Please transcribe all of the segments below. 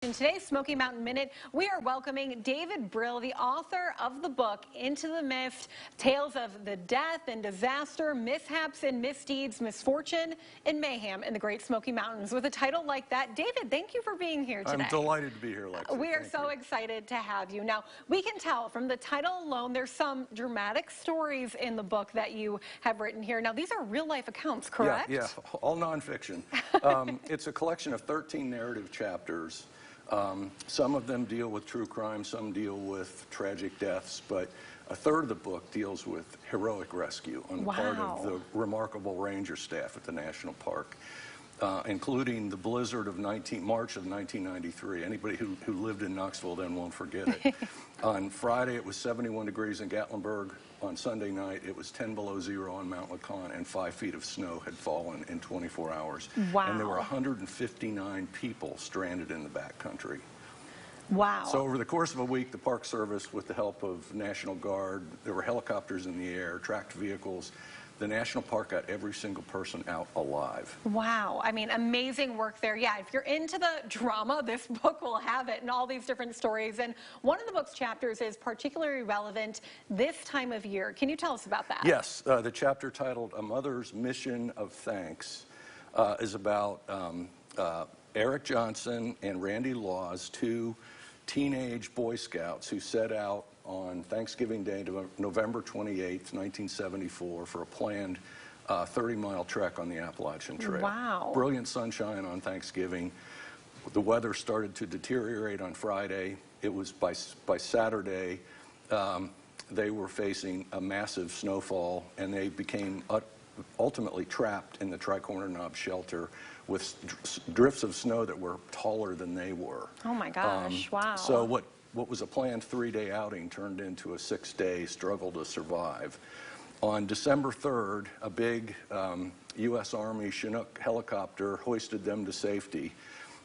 In today's Smoky Mountain Minute, we are welcoming David Brill, the author of the book Into the Mist, Tales of the Death and Disaster, Mishaps and Misdeeds, Misfortune and Mayhem in the Great Smoky Mountains. With a title like that, David, thank you for being here today. I'm delighted to be here, Lexi. We are so excited to have you. Now, we can tell from the title alone, there's some dramatic stories in the book that you have written here. Now, these are real-life accounts, correct? Yeah, all nonfiction. It's a collection of 13 narrative chapters. Some of them deal with true crime, some deal with tragic deaths, but a third of the book deals with heroic rescue on the part of the remarkable ranger staff at the national park, including the blizzard of March of 1993. Anybody who lived in Knoxville then won't forget it. On Friday, it was 71 degrees in Gatlinburg. On Sunday night, it was 10 below zero on Mount Lacan, and 5 feet of snow had fallen in 24 hours. Wow. And there were 159 people stranded in the backcountry. Wow. So over the course of a week, the Park Service, with the help of National Guard, there were helicopters in the air, tracked vehicles. The National Park got every single person out alive. Wow. I mean, amazing work there. Yeah, if you're into the drama, this book will have it and all these different stories. And one of the book's chapters is particularly relevant this time of year. Can you tell us about that? Yes. The chapter titled A Mother's Mission of Thanks is about Eric Johnson and Randy Laws, two teenage Boy Scouts who set out on Thanksgiving Day, November 28th, 1974, for a planned 30-mile trek on the Appalachian Trail. Wow. Brilliant sunshine on Thanksgiving. The weather started to deteriorate on Friday. It was by Saturday, they were facing a massive snowfall, and they became ultimately trapped in the Tri-Corner Knob shelter with drifts of snow that were taller than they were. Oh my gosh, wow. So what was a planned 3-day outing turned into a 6-day struggle to survive. On December 3rd, a big U.S. Army Chinook helicopter hoisted them to safety.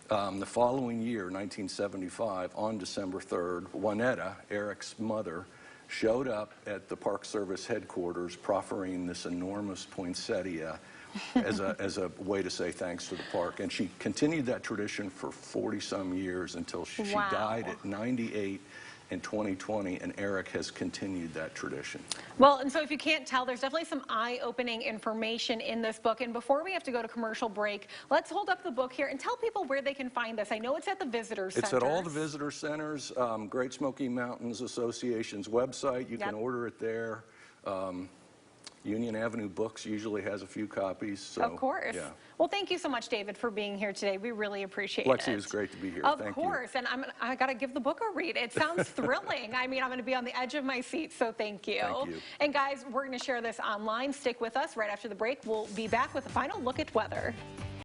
The following year, 1975, on December 3rd, Juanetta, Eric's mother, showed up at the Park Service headquarters proffering this enormous poinsettia as a way to say thanks to the park. And she continued that tradition for 40-some years until she died at 98 in 2020, and Eric has continued that tradition. Well, and so if you can't tell, there's definitely some eye-opening information in this book. And before we have to go to commercial break, let's hold up the book here and tell people where they can find this. I know it's at the visitor center. It's at all the visitor centers, Great Smoky Mountains Association's website. You can order it there. Union Avenue Books usually has a few copies. So, of course. Yeah. Well, thank you so much, David, for being here today. We really appreciate it. Lexi, it was great to be here. Of course. And I got to give the book a read. It sounds thrilling. I mean, I'm going to be on the edge of my seat, so thank you. Thank you. And guys, we're going to share this online. Stick with us. Right after the break, we'll be back with a final look at weather.